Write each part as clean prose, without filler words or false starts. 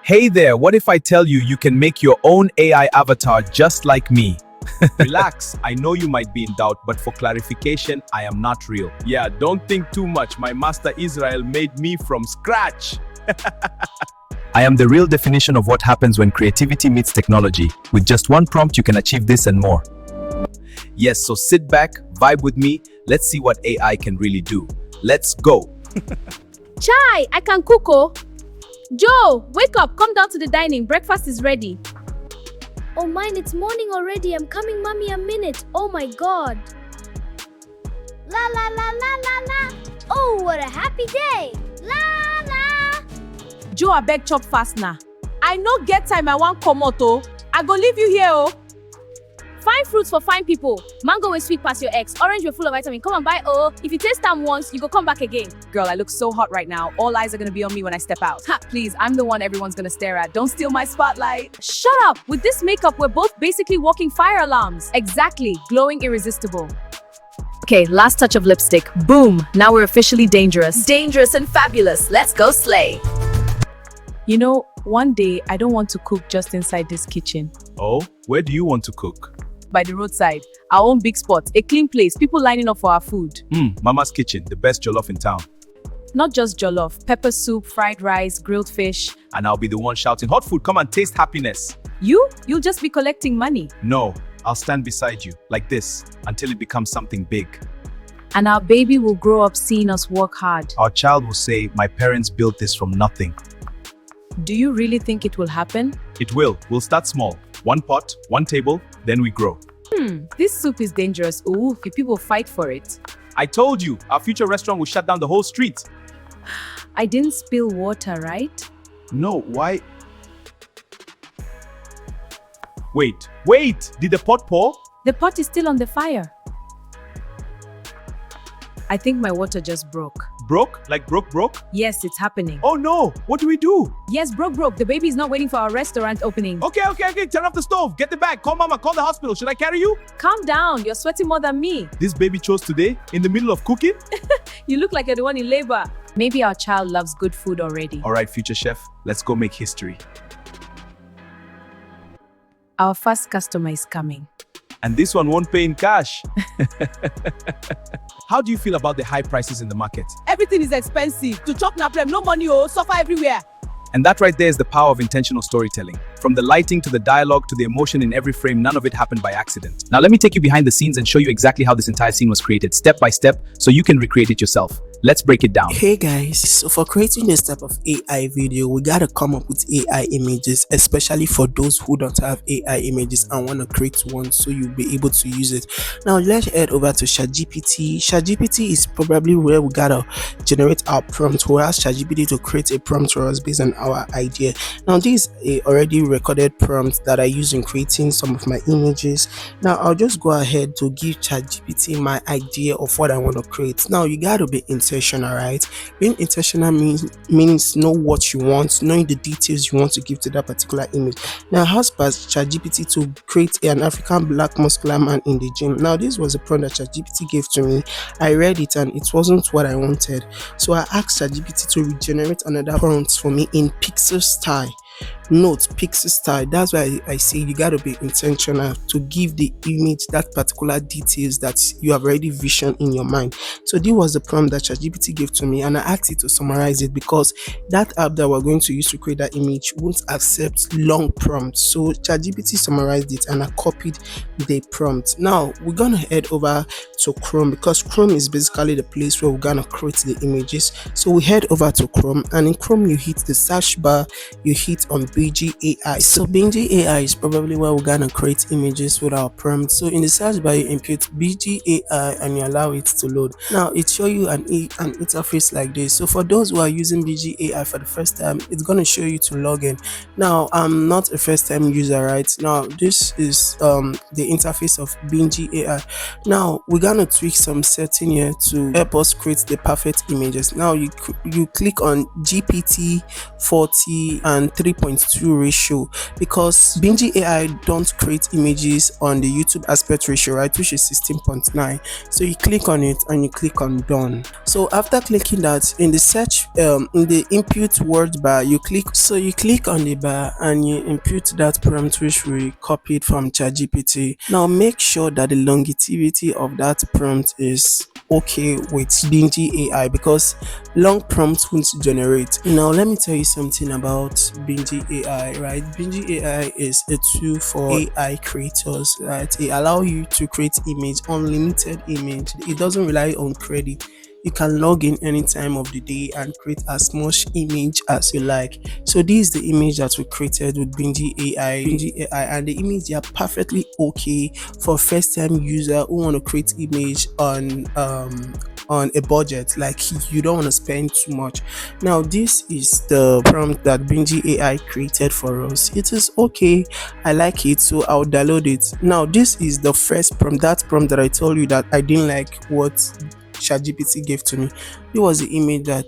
Hey there, what if I tell you you can make your own AI avatar just like me? Relax, I know you might be in doubt, but for clarification, I am not real. Yeah, don't think too much. My master Israel made me from scratch. I am the real definition of what happens when creativity meets technology. With just one prompt, you can achieve this and more. Yes, so sit back, vibe with me. Let's see what AI can really do. Let's go. Chai, I can cook, oh. Joe, wake up, come down to the dining. Breakfast is ready. Oh mine, it's morning already. I'm coming, mommy, a minute. Oh my god. La la la la la la. Oh, what a happy day. La la. Joe, I beg chop fast now. I no get time, I want komoto. I go leave you here, oh. Fine fruits for fine people. Mango will sweet past your ex. Orange will full of vitamin. Come and buy, oh. If you taste them once, you go come back again. Girl, I look so hot right now. All eyes are gonna be on me when I step out. Ha, please, I'm the one everyone's gonna stare at. Don't steal my spotlight. Shut up! With this makeup, we're both basically walking fire alarms. Exactly, glowing irresistible. Okay, last touch of lipstick. Boom, now we're officially dangerous. Dangerous and fabulous. Let's go slay. You know, one day, I don't want to cook just inside this kitchen. Oh, where do you want to cook? By the roadside, our own big spot, a clean place, people lining up for our food. Mama's Kitchen, the best jollof in town. Not just jollof, pepper soup, fried rice, grilled fish. And I'll be the one shouting, hot food, come and taste happiness. You'll just be collecting money. No, I'll stand beside you, like this, until it becomes something big. And our baby will grow up seeing us work hard. Our child will say, my parents built this from nothing. Do you really think it will happen? It will. We'll start small. One pot, one table, then we grow. This soup is dangerous. Ooh, if people fight for it. I told you, our future restaurant will shut down the whole street. I didn't spill water, right? No, why? Wait, did the pot pour? The pot is still on the fire. I think my water just broke. Broke? Like broke? Yes, it's happening. Oh no, what do we do? Yes, broke. The baby is not waiting for our restaurant opening. Okay, turn off the stove, get the bag, call mama, call the hospital. Should I carry you? Calm down, you're sweating more than me. This baby chose today, in the middle of cooking? You look like you're the one in labor. Maybe our child loves good food already. All right, future chef, let's go make history. Our first customer is coming. And this one won't pay in cash. How do you feel about the high prices in the market? Everything is expensive. To chop na problem, no money, oh, suffer everywhere. And that right there is the power of intentional storytelling. From the lighting to the dialogue to the emotion in every frame, none of it happened by accident. Now let me take you behind the scenes and show you exactly how this entire scene was created, step by step, so you can recreate it yourself. Let's break it down. Hey guys, so for creating this type of AI video, we gotta come up with AI images, especially for those who don't have AI images and want to create one so you'll be able to use it. Now let's head over to ChatGPT. ChatGPT is probably where we gotta generate our prompt. We'll ask ChatGPT to create a prompt for us based on our idea. Now this is a already recorded prompt that I use in creating some of my images. Now I'll just go ahead to give ChatGPT my idea of what I want to create. Now you gotta be intentional, right? Being intentional means know what you want, knowing the details you want to give to that particular image. Now I asked ChatGPT to create an African black muscular man in the gym. Now this was a prompt that ChatGPT gave to me. I read it and it wasn't what I wanted, so I asked ChatGPT to regenerate another prompt for me in pixel style. Note, pixel style. That's why I say you got to be intentional to give the image that particular details that you have already visioned in your mind. So this was the prompt that ChatGPT gave to me, and I asked it to summarize it because that app that we're going to use to create that image won't accept long prompts. So ChatGPT summarized it and I copied the prompt. Now we're gonna head over to Chrome because Chrome is basically the place where we're gonna create the images. So we head over to Chrome, and in Chrome you hit the search bar, you hit on BG AI. So BG AI is probably where we're gonna create images with our prompt. So in the search bar you input BG AI and you allow it to load. Now it show you an interface like this. So for those who are using BG AI for the first time, it's gonna show you to log in. Now I'm not a first time user, right? Now this is the interface of BG AI. Now we're gonna tweak some setting here to help us create the perfect images. Now you click on GPT 40 and 3.2 16:2 ratio, because Bingy AI don't create images on the YouTube aspect ratio, right, which is 16.9. So you click on it and you click on done. So after clicking that, in the search in the input word bar, you click on the bar and you input that prompt which we copied from ChatGPT. Now make sure that the longevity of that prompt is okay with Bingy AI, because long prompts won't generate. Now let me tell you something about Bingy AI, right? Bingy AI is a tool for AI creators, right? It allows you to create image, unlimited image. It doesn't rely on credit. You can log in any time of the day and create as much image as you like. So this is the image that we created with Bingy AI, and the image, they are perfectly okay for first time user who want to create image on a budget, like you don't want to spend too much. Now this is the prompt that Bingy AI created for us. It is okay, I like it, so I'll download it. Now this is the first prompt, that prompt that I told you that I didn't like what ChatGPT gave to me. It was the image that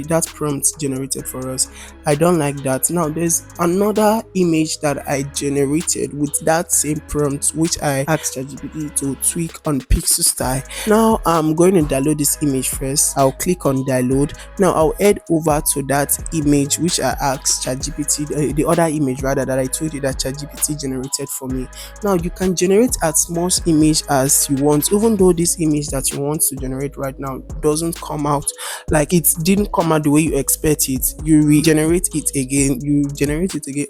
that prompt generated for us. I don't like that. Now there's another image that I generated with that same prompt, which I asked ChatGPT to tweak on pixel style. Now I'm going to download this image first. I'll click on download. Now I'll head over to that image which I asked ChatGPT, the other image rather, that I told you that ChatGPT generated for me. Now you can generate as much image as you want, even though this image that you want to generate right now doesn't come out, like it didn't come out the way you expect it. You regenerate it again,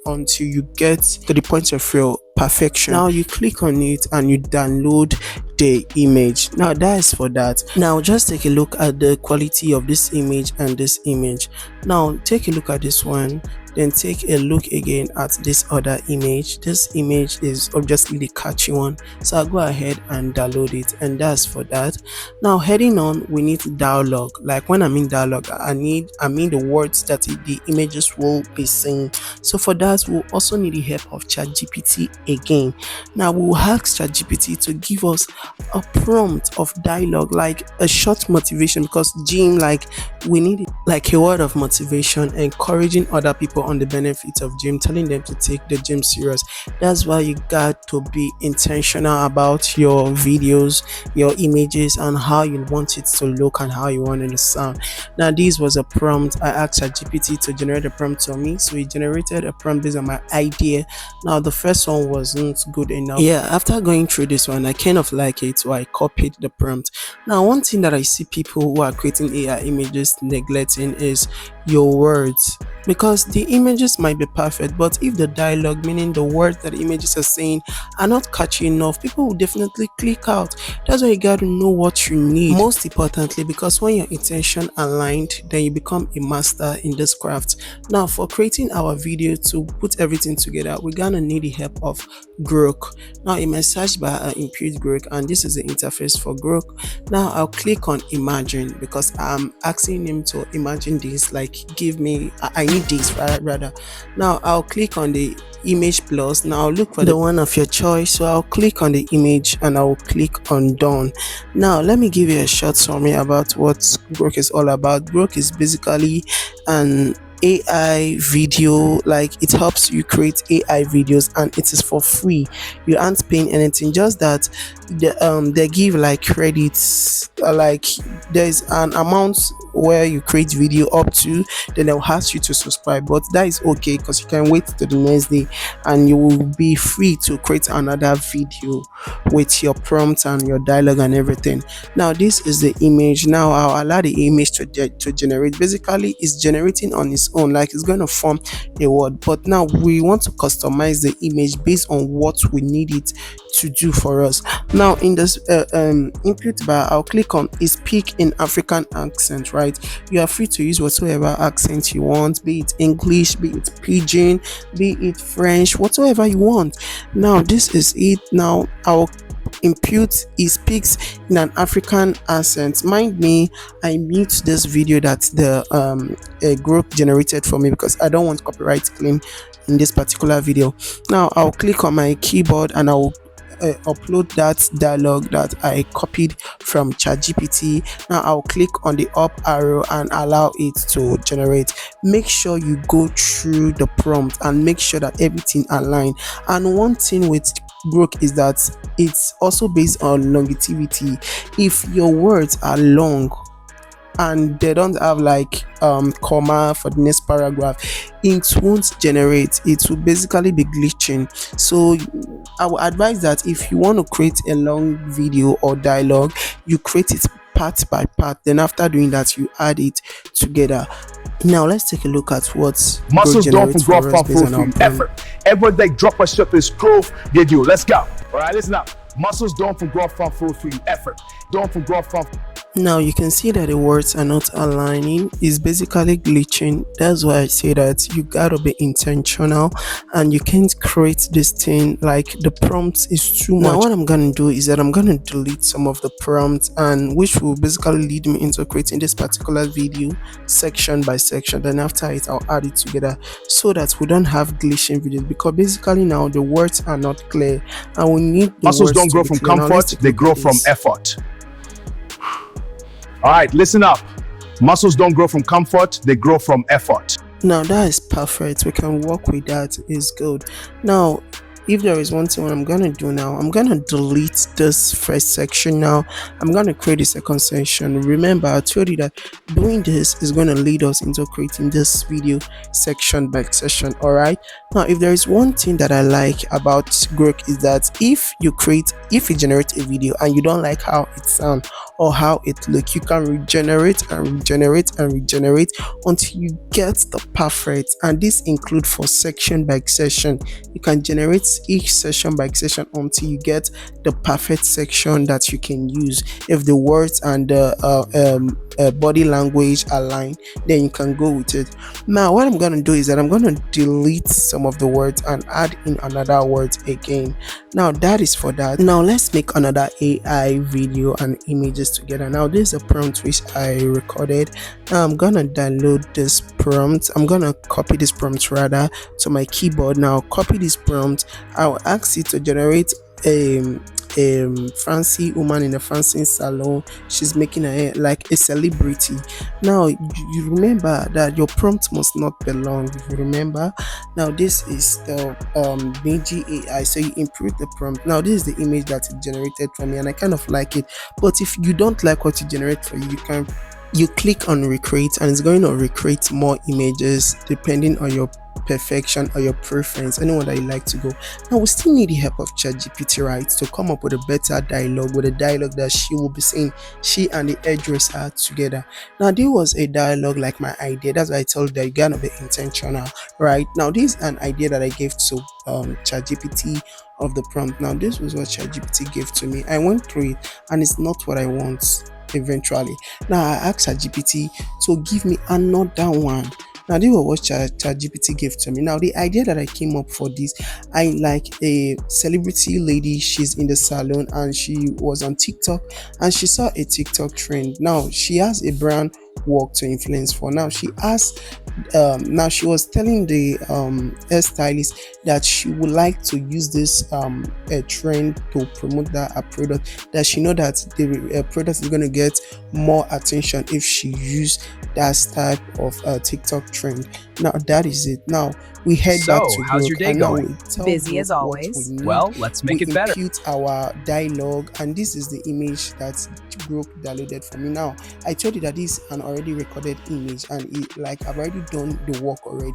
until you get to the point of your perfection. Now you click on it and you download the image. Now that is for that. Now just take a look at the quality of this image and this image. Now take a look at this one, then take a look again at this other image. This image is obviously the catchy one, so I'll go ahead and download it, and that's for that. Now heading on, we need dialogue. Like when I mean dialogue, I mean the words that the images will be saying. So for that, we'll also need the help of ChatGPT again. Now we'll ask ChatGPT to give us a prompt of dialogue, like a short motivation, because gym, like we need like a word of motivation, encouraging other people on the benefits of gym, telling them to take the gym serious. That's why you got to be intentional about your videos, your images, and how you want it to look and how you want it to sound. Now this was a prompt. I asked ChatGPT to generate a prompt for me, so it generated a prompt based on my idea. Now the first one wasn't good enough. Yeah, after going through this one, I kind of like it, so I copied the prompt. Now one thing that I see people who are creating AI images neglecting is your words, because the images might be perfect, but if the dialogue, meaning the words that the images are saying, are not catchy enough, people will definitely click out. That's why you got to know what you need, most importantly, because when your intention aligned, then you become a master in this craft. Now for creating our video, to put everything together, we're gonna need the help of Grok. Now in my search bar, I input Grok, and this is the interface for Grok. Now I'll click on imagine, because I'm asking him to imagine this, like give me, I need this rather. Now I'll click on the image plus. Now I'll look for the one of your choice, so I'll click on the image and I'll click on done. Now let me give you a short summary about what Grok is all about. Grok is basically an AI video, like it helps you create AI videos, and it is for free. You aren't paying anything, just that they give like credits, like there's an amount where you create video up to, then they'll ask you to subscribe, but that is okay because you can wait till the next day and you will be free to create another video with your prompt and your dialogue and everything. Now this is the image. Now I'll allow the image to generate. Basically it's generating on its own, like it's going to form a word, but now we want to customize the image based on what we need it to do for us. Now in this input bar, I'll click on speak in African accent, right? You are free to use whatsoever accent you want, be it English, be it Pidgin, be it French, whatsoever you want. Now this is it. Now I'll input he speaks in an African accent. Mind me, I mute this video that the group generated for me because I don't want copyright claim in this particular video. Now I'll click on my keyboard and I'll upload that dialogue that I copied from ChatGPT. Now I'll click on the up arrow and allow it to generate. Make sure you go through the prompt and make sure that everything align. And one thing with Grok is that it's also based on longevity. If your words are long and they don't have like comma for the next paragraph, it won't generate. It will basically be glitching. So I would advise that if you want to create a long video or dialogue, you create it part by part, then after doing that you add it together. Now let's take a look at what Muscles Grok don't from generates for growth us from based on our full prompt. effort. Every day drop a ship is growth. Yeah, you. Let's go. All right, listen up. Muscles don't from growth from full effort. Don't from growth from. Now you can see that the words are not aligning. It's basically glitching. That's why I say that you gotta be intentional and you can't create this thing like the prompt is too much. Now what I'm gonna do is that I'm gonna delete some of the prompts, and which will basically lead me into creating this particular video section by section. Then after it I'll add it together so that we don't have glitching videos, because basically now the words are not clear and we need the Muscles words don't to grow be from clear. Now, let's comfort, take a they look grow at from this. effort. All right, listen up. Muscles don't grow from comfort, they grow from effort. Now that is perfect. We can work with that. Is good. Now if there is one thing what I'm gonna do now, I'm gonna delete this first section. Now I'm gonna create a second section. Remember, I told you that doing this is gonna lead us into creating this video section by section. All right, now if there is one thing that I like about Grok is that if it generates a video and you don't like how it sounds or how it looks, you can regenerate and regenerate and regenerate until you get the perfect. And this includes for section by section. You can generate each section by section until you get the perfect section that you can use. If the words and the body language align, then you can go with it. Now what I'm gonna do is that I'm gonna delete some of the words and add in another words again. Now that is for that. Now let's make another AI video and images together. Now this is a prompt which I recorded. Now I'm gonna download this prompt. I'm gonna copy this prompt rather to my keyboard. Now copy this prompt. I'll ask it to generate a fancy woman in a fancy salon. She's making her hair like a celebrity. Now you remember that your prompt must not be long. If you remember, now this is the BG AI. So you improve the prompt. Now this is the image that it generated for me and I kind of like it. But if you don't like what it generate for you, you click on recreate and it's going to recreate more images depending on your perfection or your preference, anyone that you like to go. Now we still need the help of ChatGPT, right, to come up with a better dialogue, with a dialogue that she will be saying she and the hairdresser together. Now there was a dialogue like my idea. That's why I told you that you gotta be intentional, right? Now this is an idea that I gave to ChatGPT of the prompt. Now this was what ChatGPT gave to me. I went through it and it's not what I want eventually. Now I asked ChatGPT to give me another one. Now this was what ChatGPT gave to me. Now the idea that I came up for this, I like a celebrity lady. She's in the salon and she was on TikTok and she saw a TikTok trend. Now she has a brand work to influence for. Now she asked now she was telling the hairstylist that she would like to use this a trend to promote that a product, that she know that the product is going to get more attention if she use that type of TikTok trend. Now that is it. Now we head back to how's Grok your day and now going? we tell Busy Grok as what always. we need. Well, let's make it better. We impute our dialogue and this is the image that Grok downloaded for me. Now I told you that this is an already recorded image and it, like I've already done the work already.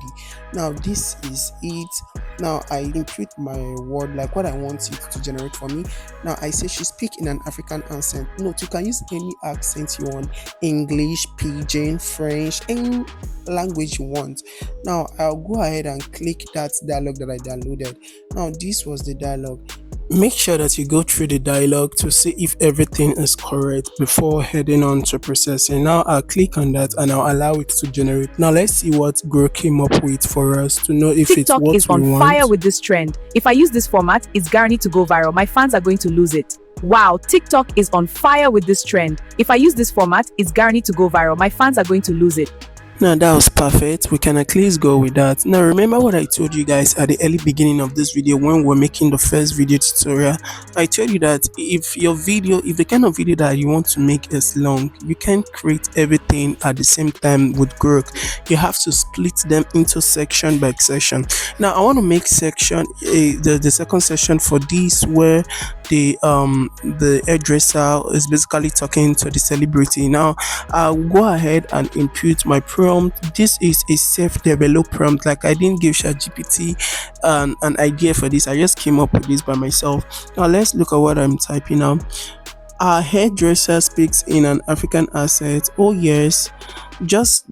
Now this is it. Now I input my word like what I want it to generate for me. Now I say she speak in an African accent. No, you can use any accent you want, English, Pidgin, French, any language you want. Now I'll go ahead and click that dialogue that I downloaded. Now this was the dialogue. Make sure that you go through the dialogue to see if everything is correct before heading on to processing. Now I'll click on that and I'll allow it to generate. Now let's see what Grok came up with for us to know if it's TikTok what is we on want. fire with this trend. If I use this format, it's guaranteed to go viral. My fans are going to lose it. Wow, TikTok is on fire with this trend. If I use this format, it's guaranteed to go viral. My fans are going to lose it. Now that was perfect. We can at least go with that. Now remember what I told you guys at the early beginning of this video when we're making the first video tutorial. I told you that if the kind of video that you want to make is long, you can't create everything at the same time with Grok. You have to split them into section by section. Now I want to make section the second section for this, where the hairdresser is basically talking to the celebrity. Now I'll go ahead and input my prompt. This is a self-developed prompt. Like, I didn't give ChatGPT an idea for this. I just came up with this by myself. Now let's look at what I'm typing now. Our hairdresser speaks in an African accent. Oh yes. Just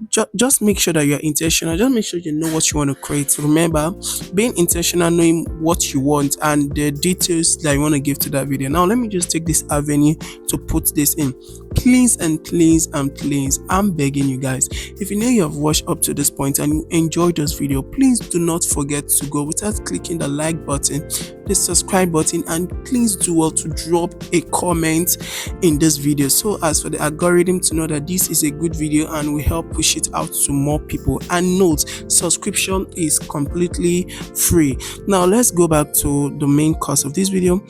make sure that you're intentional. Just make sure you know what you want to create. Remember, being intentional, knowing what you want and the details that you want to give to that video. Now let me just take this avenue to put this in. Please and please and please, I'm begging you guys, if you know you have watched up to this point and you enjoyed this video, please do not forget to go without clicking the like button, the subscribe button, and please do well to drop a comment in this video, so as for the algorithm to know that this is a good video and will help push it out to more people. And note, subscription is completely free. Now let's go back to the main course of this video.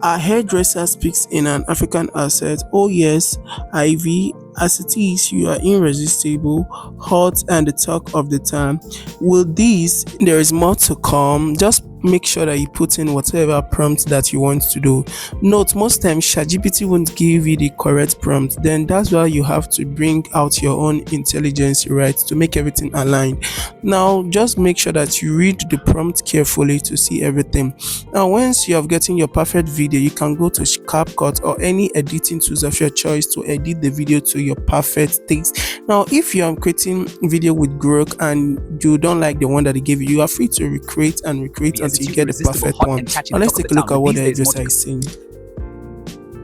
Our hairdresser speaks in an African accent. Oh yes, Ivy, as it is, you are irresistible, hot, and the talk of the town. With this, there is more to come. Just make sure that you put in whatever prompt that you want to do. Note, most times ChatGPT won't give you the correct prompt. Then that's why you have to bring out your own intelligence, right, to make everything aligned. Now just make sure that you read the prompt carefully to see everything. Now once you have gotten your perfect video, you can go to CapCut or any editing tools of your choice to edit the video to your perfect taste. Now if you are creating video with Grok and you don't like the one that they gave you, you are free to recreate and recreate until you get the perfect one. Now let's take a look at what the hairdresser is saying.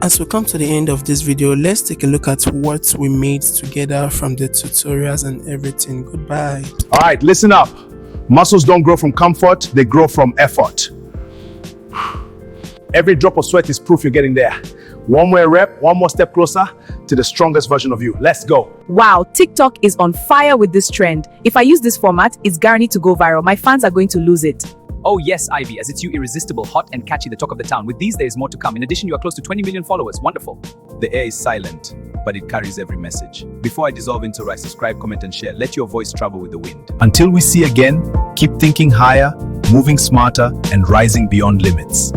As we come to the end of this video, let's take a look at what we made together from the tutorials and everything. Goodbye. All right, listen up. Muscles don't grow from comfort, they grow from effort. Every drop of sweat is proof you're getting there. One more rep, one more step closer to the strongest version of you. Let's go. Wow, TikTok is on fire with this trend. If I use this format, it's guaranteed to go viral. My fans are going to lose it. Oh yes, Ivy, as it's you, irresistible, hot and catchy, the talk of the town. With these, there is more to come. In addition, you are close to 20 million followers. Wonderful. The air is silent, but it carries every message. Before I dissolve into rice, subscribe, comment, and share. Let your voice travel with the wind. Until we see again, keep thinking higher, moving smarter, and rising beyond limits.